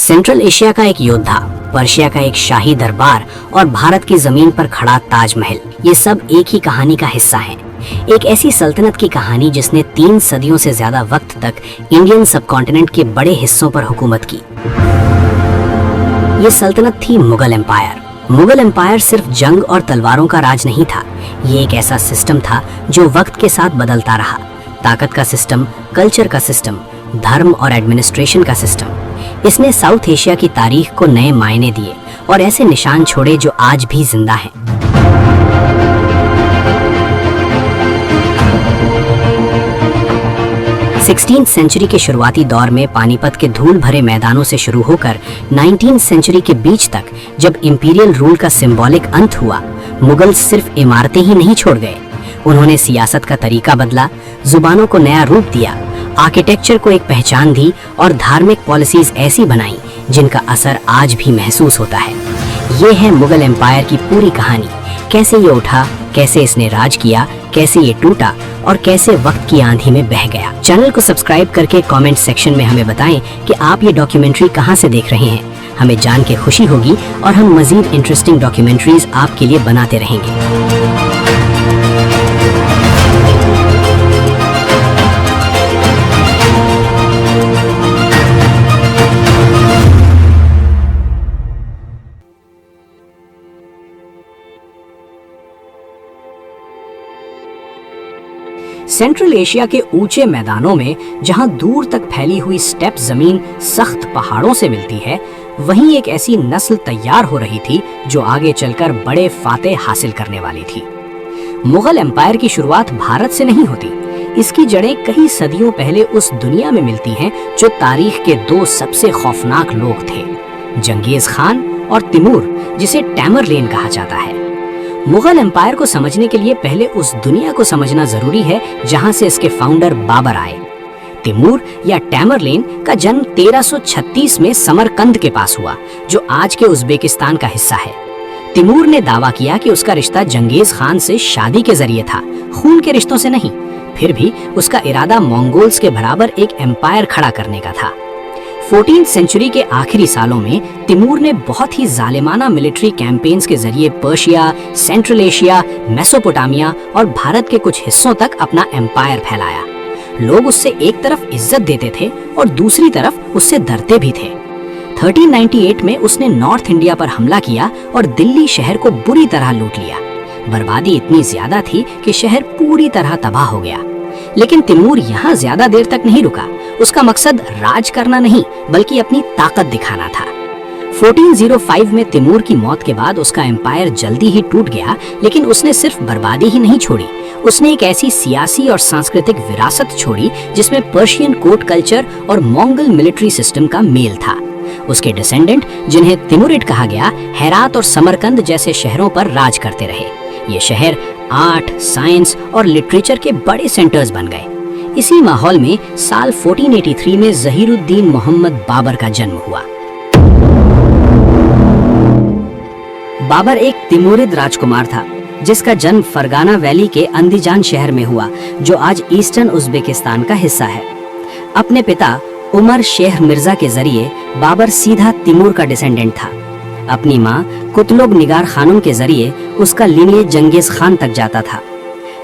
Central Asia का एक योद्धा, पर्शिया का एक शाही दरबार और भारत की जमीन पर खड़ा ताजमहल, ये सब एक ही कहानी का हिस्सा हैं। एक ऐसी सल्तनत की कहानी जिसने 3 सदियों से ज्यादा वक्त तक इंडियन सबकॉन्टिनेंट के बड़े हिस्सों पर हुकूमत की। ये सल्तनत थी मुगल एम्पायर। मुगल एम्पायर सिर्फ जंग और तलवारों का राज नहीं था, ये एक ऐसा सिस्टम था जो वक्त के साथ बदलता रहा। ताकत का सिस्टम, कल्चर का सिस्टम, धर्म और एडमिनिस्ट्रेशन का सिस्टम। इसने साउथ एशिया की तारीख को नए मायने दिए और ऐसे निशान छोड़े जो आज भी जिंदा हैं। सिक्सटीन सेंचुरी के शुरुआती दौर में पानीपत के धूल भरे मैदानों से शुरू होकर 19वीं सेंचुरी के बीच तक, जब इंपीरियल रूल का सिंबॉलिक अंत हुआ, मुगल सिर्फ इमारतें ही नहीं छोड़ गए, उन्होंने सियासत का तरीका बदला, जुबानों को नया रूप दिया, आर्किटेक्चर को एक पहचान दी और धार्मिक पॉलिसीज ऐसी बनाई जिनका असर आज भी महसूस होता है। ये है मुगल एम्पायर की पूरी कहानी। कैसे ये उठा, कैसे इसने राज किया, कैसे ये टूटा और कैसे वक्त की आंधी में बह गया। चैनल को सब्सक्राइब करके कमेंट सेक्शन में हमें बताएं कि आप ये डॉक्यूमेंट्री कहां से देख रहे हैं। हमें जान के खुशी होगी और हम मजीद इंटरेस्टिंग डॉक्यूमेंट्रीज आपके लिए बनाते रहेंगे। सेंट्रल एशिया के ऊंचे मैदानों में जहां दूर तक फैली हुई स्टेप जमीन सख्त पहाड़ों से मिलती है, वहीं एक ऐसी नस्ल तैयार हो रही थी जो आगे चलकर बड़े फाते हासिल करने वाली थी। मुगल एम्पायर की शुरुआत भारत से नहीं होती, इसकी जड़ें कई सदियों पहले उस दुनिया में मिलती हैं जो तारीख के 2 सबसे खौफनाक लोग थे, जंगेज खान और तिमूर, जिसे टैमरलेन कहा जाता है। मुगल एम्पायर को समझने के लिए पहले उस दुनिया को समझना जरूरी है जहां से इसके फाउंडर बाबर आए। तिमूर या टैमरलेन का जन्म 1336 में समरकंद के पास हुआ, जो आज के उज्बेकिस्तान का हिस्सा है। तिमूर ने दावा किया कि उसका रिश्ता जंगेज खान से शादी के जरिए था, खून के रिश्तों से नहीं। फिर भी उसका इरादा मंगोल्स के बराबर एक एम्पायर खड़ा करने का था। 14वीं सेंचुरी के आखिरी सालों में तिमूर ने बहुत ही जालिमाना मिलिट्री कैंपेन्स के जरिए पर्शिया, सेंट्रल एशिया, मेसोपोटामिया और भारत के कुछ हिस्सों तक अपना एम्पायर फैलाया। लोग उससे एक तरफ इज्जत देते थे और दूसरी तरफ उससे डरते भी थे। 1398 में उसने नॉर्थ इंडिया पर हमला किया और दिल्ली शहर को बुरी तरह लूट लिया। बर्बादी इतनी ज्यादा थी कि शहर पूरी तरह तबाह हो गया। लेकिन तिमूर यहाँ ज्यादा देर तक नहीं रुका। उसका मकसद राज करना नहीं, बल्कि अपनी ताकत दिखाना था। 1405 में तिमूर की मौत के बाद उसका एम्पायर जल्दी ही टूट गया, लेकिन उसने सिर्फ बर्बादी ही नहीं छोड़ी, उसने एक ऐसी सियासी और सांस्कृतिक विरासत छोड़ी जिसमें पर्शियन कोर्ट कल्चर और मंगोल मिलिट्री सिस्टम का मेल था। उसके डिसेंडेंट, जिन्हें तिमुरिड कहा गया, हेरात और समरकंद जैसे शहरों पर राज करते रहे। ये शहर आर्ट, साइंस और लिटरेचर के बड़े सेंटर्स बन गए। इसी माहौल में साल 1483 में जहीरुद्दीन मोहम्मद बाबर का जन्म हुआ। बाबर एक तिमुरिद राजकुमार था जिसका जन्म फरगाना वैली के अंदीजान शहर में हुआ, जो आज ईस्टर्न उज्बेकिस्तान का हिस्सा है। अपने पिता उमर शेख मिर्जा के जरिए बाबर सीधा तिमूर का डिसेंडेंट था। अपनी मां कुतलुग निगार खानम के जरिए उसका लिनिएज जंगेज खान तक जाता था।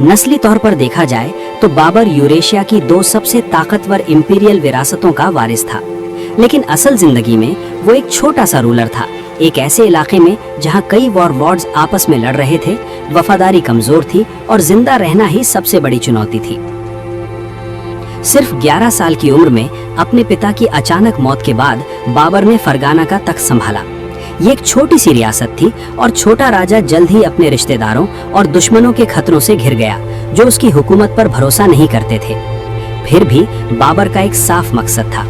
नस्ली तौर पर देखा जाए तो बाबर यूरेशिया की 2 सबसे ताकतवर इंपीरियल विरासतों का वारिस था, लेकिन असल जिंदगी में वो एक छोटा सा रूलर था, एक ऐसे इलाके में जहां कई वॉरलॉर्ड्स आपस में लड़ रहे थे, वफादारी कमजोर थी और जिंदा रहना ही सबसे बड़ी चुनौती थी। सिर्फ 11 साल की उम्र में अपने पिता की अचानक मौत के बाद बाबर ने फरगाना का तख्त संभाला। ये एक छोटी सी रियासत थी और छोटा राजा जल्द ही अपने रिश्तेदारों और दुश्मनों के खतरों से घिर गया, जो उसकी हुकूमत पर भरोसा नहीं करते थे। फिर भी बाबर का एक साफ मकसद था,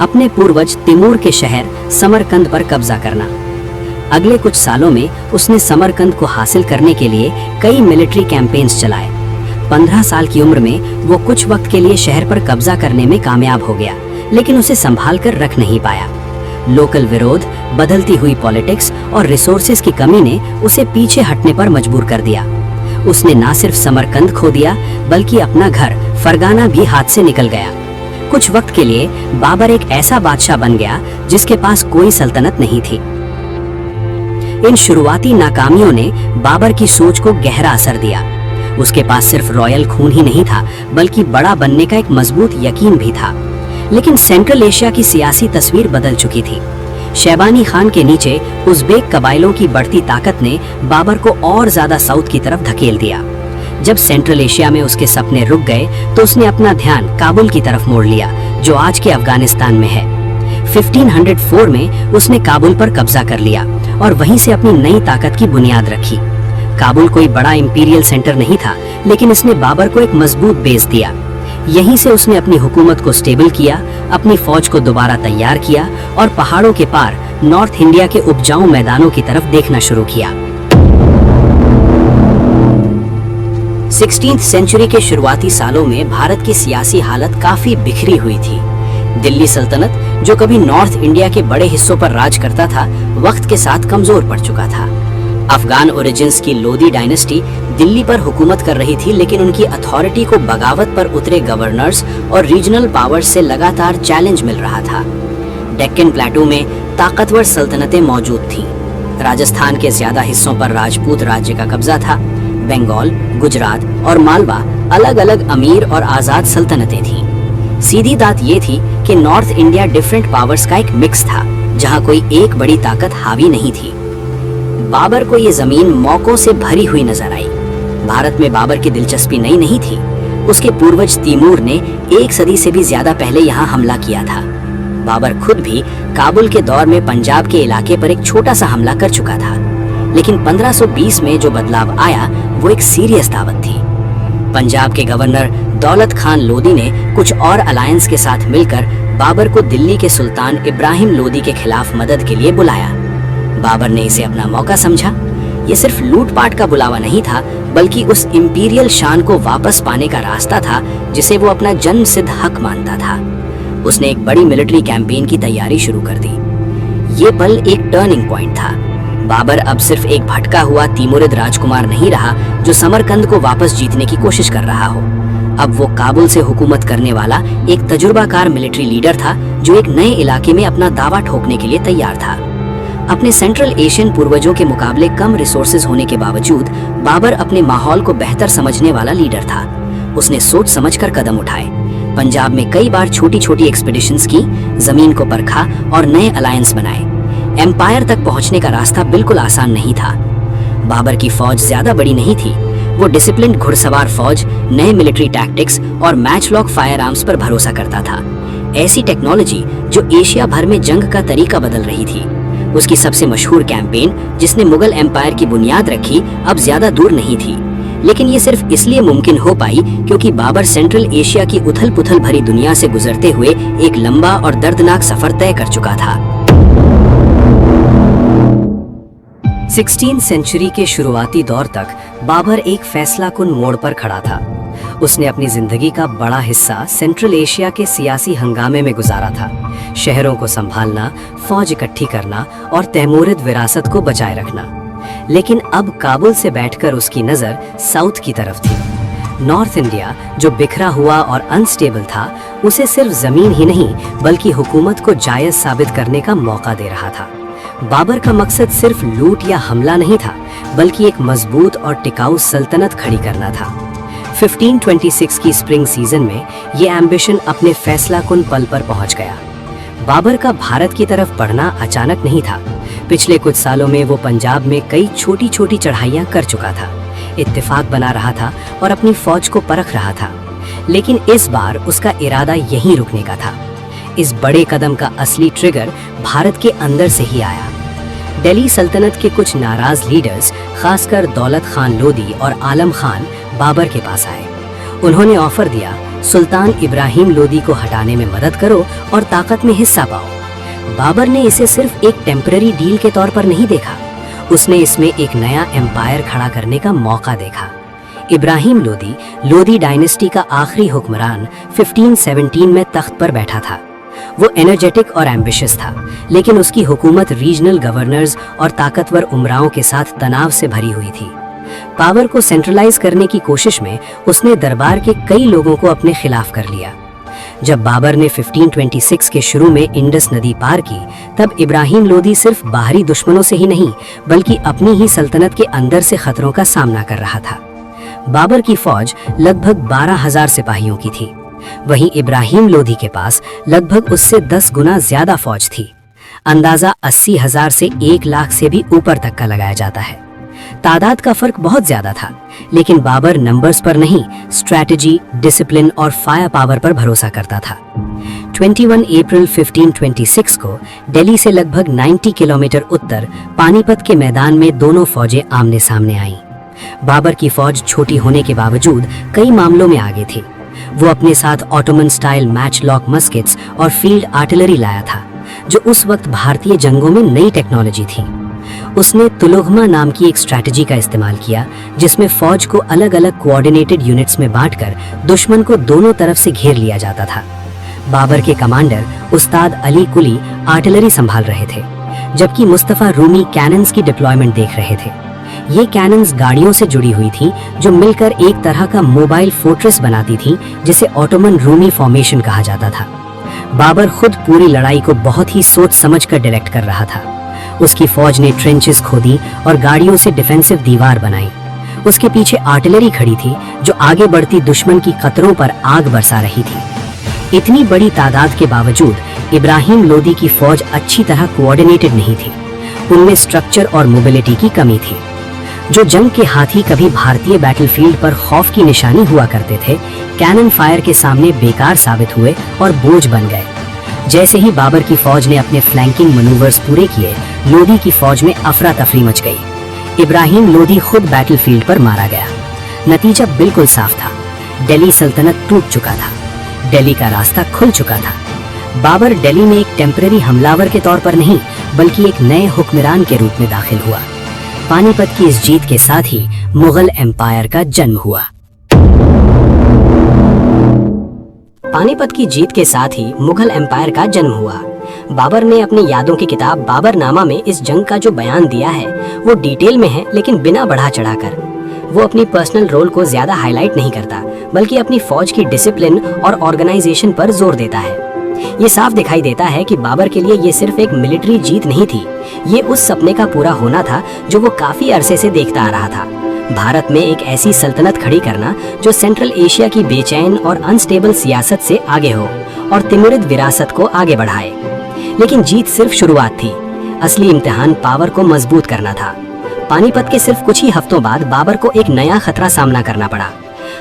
अपने पूर्वज तिमूर के शहर समरकंद पर कब्जा करना। अगले कुछ सालों में उसने समरकंद को हासिल करने के लिए कई मिलिट्री कैंपेन्स चलाए। 15 साल की उम्र में वो कुछ वक्त के लिए शहर पर कब्जा करने में कामयाब हो गया, लेकिन उसे संभाल कर रख नहीं पाया। लोकल विरोध, बदलती हुई पॉलिटिक्स और रिसोर्सेज की कमी ने उसे पीछे हटने पर मजबूर कर दिया। उसने न सिर्फ समरकंद खो दिया, बल्कि अपना घर फरगाना भी हाथ से निकल गया। कुछ वक्त के लिए बाबर एक ऐसा बादशाह बन गया जिसके पास कोई सल्तनत नहीं थी। इन शुरुआती नाकामियों ने बाबर की सोच को गहरा असर दिया। उसके पास सिर्फ रॉयल खून ही नहीं था, बल्कि बड़ा बनने का एक मजबूत यकीन भी था। लेकिन सेंट्रल एशिया की सियासी तस्वीर बदल चुकी थी। शैबानी खान के नीचे उज़्बेक कबाइलों की बढ़ती ताकत ने बाबर को और ज्यादा साउथ की तरफ धकेल दिया। जब सेंट्रल एशिया में उसके सपने रुक गए तो उसने अपना ध्यान काबुल की तरफ मोड़ लिया, जो आज के अफगानिस्तान में है। 1504 में उसने काबुल पर कब्जा कर लिया और वहीं से अपनी नई ताकत की बुनियाद रखी। काबुल कोई बड़ा इंपीरियल सेंटर नहीं था, लेकिन इसने बाबर को एक मजबूत बेस दिया। यहीं से उसने अपनी हुकूमत को स्टेबल किया, अपनी फौज को दोबारा तैयार किया और पहाड़ों के पार नॉर्थ इंडिया के उपजाऊ मैदानों की तरफ देखना शुरू किया। 16वीं सेंचुरी के शुरुआती सालों में भारत की सियासी हालत काफी बिखरी हुई थी। दिल्ली सल्तनत, जो कभी नॉर्थ इंडिया के बड़े हिस्सों पर राज करता था, वक्त के साथ कमजोर पड़ चुका था। अफगान ओरिजिन्स की लोदी डायनेस्टी दिल्ली पर हुकूमत कर रही थी, लेकिन उनकी अथॉरिटी को बगावत पर उतरे गवर्नर्स और रीजनल पावर्स से लगातार चैलेंज मिल रहा था। डेक्कन प्लेटू में ताकतवर सल्तनतें मौजूद थीं। राजस्थान के ज्यादा हिस्सों पर राजपूत राज्य का कब्जा था। बंगाल, गुजरात और मालवा अलग अलग अमीर और आजाद सल्तनतें थीं। सीधी बात ये थी कि नॉर्थ इंडिया डिफरेंट पावर्स का एक मिक्स था, जहां कोई एक बड़ी ताकत हावी नहीं थी। बाबर को ये जमीन मौकों से भरी हुई नजर आई। भारत में बाबर की दिलचस्पी नई नहीं थी। उसके पूर्वज तैमूर ने 1 सदी से भी ज्यादा पहले यहाँ हमला किया था। बाबर खुद भी काबुल के दौर में पंजाब के इलाके पर एक छोटा सा हमला कर चुका था, लेकिन 1520 में जो बदलाव आया वो एक सीरियस दावत थी। पंजाब के गवर्नर दौलत खान लोदी ने कुछ और अलायंस के साथ मिलकर बाबर को दिल्ली के सुल्तान इब्राहिम लोदी के खिलाफ मदद के लिए बुलाया। बाबर ने इसे अपना मौका समझा। ये सिर्फ लूटपाट का बुलावा नहीं था, बल्कि उस इंपीरियल शान को वापस पाने का रास्ता था जिसे वो अपना जन्म सिद्ध हक मानता था। उसने एक बड़ी मिलिट्री कैंपेन की तैयारी शुरू कर दी। ये पल एक टर्निंग पॉइंट था। बाबर अब सिर्फ एक भटका हुआ तिमुरिद राजकुमार नहीं रहा जो समरकंद को वापस जीतने की कोशिश कर रहा हो। अब वो काबुल से हुकूमत करने वाला एक तजुर्बाकार मिलिट्री लीडर था जो एक नए इलाके में अपना दावा ठोकने के लिए तैयार था। अपने सेंट्रल एशियन पूर्वजों के मुकाबले कम रिसोर्सेज होने के बावजूद बाबर अपने माहौल को बेहतर समझने वाला लीडर था। उसने सोच समझकर कदम उठाए। पंजाब में कई बार छोटी छोटी एक्सपीडिशंस की, जमीन को परखा और नए अलायंस बनाए। एम्पायर तक पहुंचने का रास्ता बिल्कुल आसान नहीं था। बाबर की फौज ज्यादा बड़ी नहीं थी। वो डिसिप्लिन्ड घुड़सवार फौज, नए मिलिट्री टैक्टिक्स और मैच लॉक फायर आर्म्स पर भरोसा करता था। ऐसी टेक्नोलॉजी जो एशिया भर में जंग का तरीका बदल रही थी। उसकी सबसे मशहूर कैंपेन, जिसने मुगल एम्पायर की बुनियाद रखी, अब ज्यादा दूर नहीं थी। लेकिन ये सिर्फ इसलिए मुमकिन हो पाई क्योंकि बाबर सेंट्रल एशिया की उथल पुथल भरी दुनिया से गुजरते हुए एक लंबा और दर्दनाक सफर तय कर चुका था। 16वीं सेंचुरी के शुरुआती दौर तक बाबर एक फैसलाकुन मोड़ पर खड़ा था। उसने अपनी जिंदगी का बड़ा हिस्सा सेंट्रल एशिया के सियासी हंगामे में गुजारा था। शहरों को संभालना, फौज इकट्ठी करना और तैमूरिद विरासत को बचाए रखना। लेकिन अब काबुल से बैठकर उसकी नजर साउथ की तरफ थी। नॉर्थ इंडिया, जो बिखरा हुआ और अनस्टेबल था, उसे सिर्फ जमीन ही नहीं बल्कि हुकूमत को जायज साबित करने का मौका दे रहा था। बाबर का मकसद सिर्फ लूट या हमला नहीं था, बल्कि एक मजबूत और टिकाऊ सल्तनत खड़ी करना था। 1526 की स्प्रिंग सीजन में ये एम्बिशन अपने फैसलाकुन पल पर पहुंच गया। बाबर का भारत की तरफ बढ़ना अचानक नहीं था। पिछले कुछ सालों में वो पंजाब में कई छोटी छोटी चढ़ाइयां कर चुका था, इत्तेफाक बना रहा था और अपनी फौज को परख रहा था। लेकिन इस बार उसका इरादा यहीं रुकने का था। इस बड़े कदम का असली ट्रिगर भारत के अंदर से ही आया। दिल्ली सल्तनत के कुछ नाराज लीडर्स, खासकर दौलत खान लोदी और आलम खान, बाबर के पास आए। उन्होंने ऑफर दिया, सुल्तान इब्राहिम लोदी को हटाने में मदद करो और ताकत में हिस्सा पाओ। बाबर ने इसे सिर्फ एक टेम्पररी डील के तौर पर नहीं देखा, उसने इसमें एक नया एम्पायर खड़ा करने का मौका देखा। इब्राहिम लोदी, लोदी डायनेस्टी का आखिरी हुक्मरान, 1517 में तख्त पर बैठा था। वो एनर्जेटिक और एम्बिशियस था, लेकिन उसकी हुकूमत रीजनल गवर्नर्स और ताकतवर उमराओं के साथ तनाव से भरी हुई थी। पावर को सेंट्रलाइज करने की कोशिश में उसने दरबार के कई लोगों को अपने खिलाफ कर लिया। जब बाबर ने 1526 के शुरू में इंडस नदी पार की, तब इब्राहिम लोदी सिर्फ बाहरी दुश्मनों से ही नहीं बल्कि अपनी ही सल्तनत के अंदर से खतरों का सामना कर रहा था। बाबर की फौज लगभग 12,000 सिपाहियों की थी, वहीं इब्राहिम लोदी के पास लगभग उससे 10 गुना ज्यादा फौज थी। अंदाजा 80,000 से 1 लाख से भी ऊपर तक का लगाया जाता है। तादाद का फर्क बहुत ज्यादा था, लेकिन बाबर नंबर्स पर नहीं, स्ट्रैटेजी, डिसिप्लिन और फायर पावर पर भरोसा करता था। 21 अप्रैल 1526 को दिल्ली से लगभग 90 किलोमीटर उत्तर पानीपत के मैदान में दोनों फौजें आमने सामने आईं। बाबर की फौज छोटी होने के बावजूद कई मामलों में आगे थी। वो अपने साथ ऑटोमन स्टाइल मैच लॉक मस्केट्स और फील्ड आर्टिलरी लाया था, जो उस वक्त भारतीय जंगों में नई टेक्नोलॉजी थी। उसने तुलुगमा नाम की एक स्ट्रैटेजी का इस्तेमाल किया, जिसमें फौज को अलग अलग कोऑर्डिनेटेड यूनिट्स में बांटकर दुश्मन को दोनों तरफ से घेर लिया जाता था। बाबर के कमांडर उस्ताद अली कुली आर्टिलरी संभाल रहे थे, जबकि मुस्तफा रूमी कैनन्स की डिप्लॉयमेंट देख रहे थे। ये कैनन्स गाड़ियों से जुड़ी हुई थी, जो मिलकर एक तरह का मोबाइल फोर्ट्रेस बनाती थी, जिसे ऑटोमन रूमी फॉर्मेशन कहा जाता था। बाबर खुद पूरी लड़ाई को बहुत ही सोच समझ कर डायरेक्ट कर रहा था। उसकी फौज ने ट्रेंचेस खोदी और गाड़ियों से डिफेंसिव दीवार बनाई। उसके पीछे आर्टिलरी खड़ी थी, जो आगे बढ़ती दुश्मन की कतरों पर आग बरसा रही थी। इतनी बड़ी तादाद के बावजूद इब्राहिम लोदी की फौज अच्छी तरह कोऑर्डिनेटेड नहीं थी। उनमें स्ट्रक्चर और मोबिलिटी की कमी थी। जो जंग के हाथी कभी भारतीय बैटलफील्ड पर खौफ की निशानी हुआ करते थे, कैनन फायर के सामने बेकार साबित हुए और बोझ बन गए। जैसे ही बाबर की फौज ने अपने फ्लैंकिंग मनूवर्स पूरे किए, लोदी की फौज में अफरा तफरी मच गई। इब्राहिम लोदी खुद बैटलफील्ड पर मारा गया। नतीजा बिल्कुल साफ था, दिल्ली सल्तनत टूट चुका था, दिल्ली का रास्ता खुल चुका था। बाबर दिल्ली में एक टेम्पररी हमलावर के तौर पर नहीं, बल्कि एक नए हुक्मरान के रूप में दाखिल हुआ। पानीपत की इस जीत के साथ ही मुगल एम्पायर का जन्म हुआ। पानीपत की जीत के साथ ही मुगल एम्पायर का जन्म हुआ। बाबर ने अपनी यादों की किताब बाबरनामा में इस जंग का जो बयान दिया है, वो डिटेल में है, लेकिन बिना बढ़ा चढ़ाकर। वो अपनी पर्सनल रोल को ज्यादा हाईलाइट नहीं करता, बल्कि अपनी फौज की डिसिप्लिन और ऑर्गेनाइजेशन पर जोर देता है। ये साफ दिखाई देता है कि बाबर के लिए ये सिर्फ एक मिलिट्री जीत नहीं थी, ये उस सपने का पूरा होना था जो वो काफी अरसे से देखता आ रहा था। भारत में एक ऐसी सल्तनत खड़ी करना जो सेंट्रल एशिया की बेचैन और अनस्टेबल सियासत से आगे हो और तिमुरिद विरासत को आगे बढ़ाए। लेकिन जीत सिर्फ शुरुआत थी, असली इम्तिहान पावर को मजबूत करना था। पानीपत के सिर्फ कुछ ही हफ्तों बाद बाबर को एक नया खतरा सामना करना पड़ा।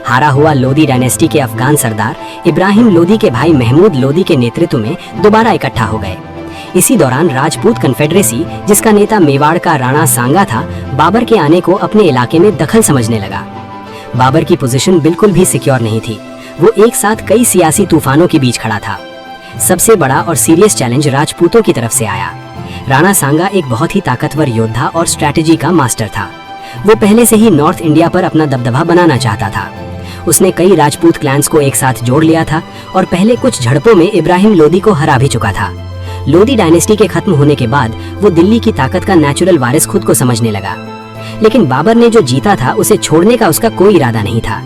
हारा हुआ लोदी डायनेस्टी के अफगान सरदार इब्राहिम लोदी के भाई महमूद लोदी के नेतृत्व में दोबारा इकट्ठा हो गए। इसी दौरान राजपूत कन्फेडरेसी, जिसका नेता मेवाड़ का राणा सांगा था, बाबर के आने को अपने इलाके में दखल समझने लगा। बाबर की पोजीशन बिल्कुल भी सिक्योर नहीं थी। वो एक साथ कई सियासी तूफानों के बीच खड़ा था। सबसे बड़ा और सीरियस चैलेंज राजपूतों की तरफ से आया। राणा सांगा एक बहुत ही ताकतवर योद्धा और स्ट्रैटेजी का मास्टर था। वो पहले से ही नॉर्थ इंडिया पर अपना दबदबा बनाना चाहता था। उसने कई राजपूत क्लैंस को एक साथ जोड़ लिया था और पहले कुछ झड़पों में इब्राहिम लोदी को हरा भी चुका था। लोदी डायनेस्टी के खत्म होने के बाद वो दिल्ली की ताकत का नेचुरल वारिस खुद को समझने लगा। लेकिन बाबर ने जो जीता था, उसे छोड़ने का उसका कोई इरादा नहीं था।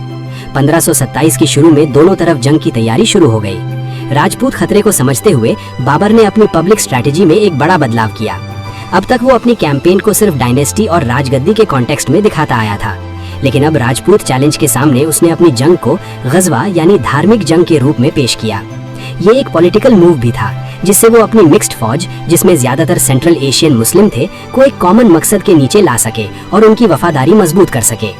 1527 की शुरू में दोनों तरफ जंग की तैयारी शुरू हो गई। राजपूत खतरे को समझते हुए बाबर ने अपनी पब्लिक स्ट्रैटेजी में एक बड़ा बदलाव किया। अब तक वो अपनी कैंपेन को सिर्फ डायनेस्टी और राजगद्दी के कॉन्टेक्स्ट में दिखाता आया था, लेकिन अब राजपूत चैलेंज के सामने उसने अपनी जंग को गजवा यानी धार्मिक जंग के रूप में पेश किया। ये एक पॉलिटिकल मूव भी था, जिससे वो अपनी मिक्स्ड फौज, जिसमें ज्यादातर सेंट्रल एशियन मुस्लिम थे, को एक कॉमन मकसद के नीचे ला सके और उनकी वफादारी मजबूत कर सके।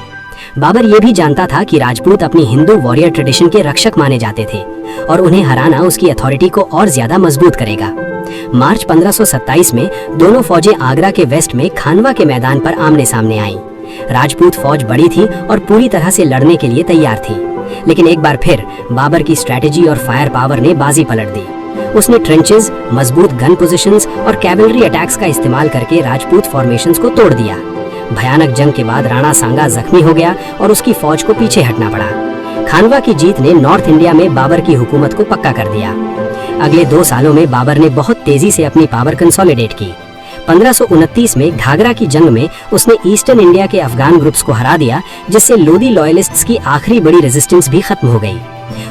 बाबर ये भी जानता था कि राजपूत अपनी हिंदू वॉरियर ट्रेडिशन के रक्षक माने जाते थे और उन्हें हराना उसकी अथॉरिटी को और ज्यादा मजबूत करेगा। मार्च 1527 में दोनों फौजें आगरा के वेस्ट में खानवा के मैदान पर आमने सामने आईं। राजपूत फौज बड़ी थी और पूरी तरह से लड़ने के लिए तैयार थी, लेकिन एक बार फिर बाबर की स्ट्रैटेजी और फायर पावर ने बाजी पलट दी। उसने ट्रेंचेस, मजबूत गन पोजीशंस और कैवलरी अटैक्स का इस्तेमाल करके राजपूत फॉर्मेशंस को तोड़ दिया। भयानक जंग के बाद राणा सांगा जख्मी हो गया और उसकी फौज को पीछे हटना पड़ा। खानवा की जीत ने नॉर्थ इंडिया में बाबर की हुकूमत को पक्का कर दिया। अगले 2 सालों में बाबर ने बहुत तेजी से अपनी पावर कंसोलिडेट की। 1529 में घाघरा की जंग में उसने ईस्टर्न इंडिया के अफगान ग्रुप्स को हरा दिया, जिससे लोदी लॉयलिस्ट्स की आखिरी बड़ी रेजिस्टेंस भी खत्म हो गई।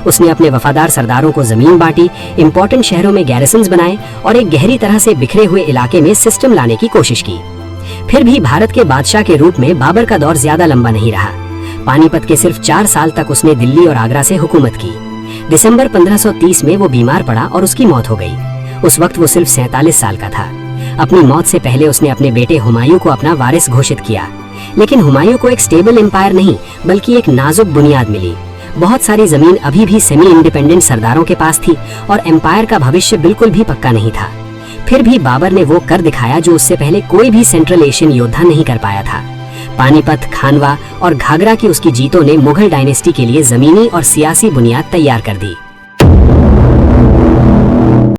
उसने अपने वफादार सरदारों को जमीन बांटी, इंपॉर्टेंट शहरों में गैरिसन्स बनाए और एक गहरी तरह से बिखरे हुए इलाके में सिस्टम लाने की कोशिश की। फिर भी भारत के बादशाह के रूप में बाबर का दौर ज्यादा लंबा नहीं रहा। पानीपत के सिर्फ 4 साल तक उसने दिल्ली और आगरा से हुकूमत की। दिसंबर 1530 में वो बीमार पड़ा और उसकी मौत हो गई। उस वक्त वो सिर्फ 47 साल का था। अपनी मौत से पहले उसने अपने बेटे हुमायूं को अपना वारिस घोषित किया, लेकिन हुमायूं को एक स्टेबल एम्पायर नहीं बल्कि एक नाजुक बुनियाद मिली। बहुत सारी जमीन अभी भी सेमी इंडिपेंडेंट सरदारों के पास थी और एम्पायर का भविष्य बिल्कुल भी पक्का नहीं था। फिर भी बाबर ने वो कर दिखाया जो उससे पहले कोई भी सेंट्रल एशियन योद्धा नहीं कर पाया था। पानीपत, खानवा और घाघरा की उसकी जीतों ने मुगल डायनेस्टी के लिए जमीनी और सियासी बुनियाद तैयार कर दी।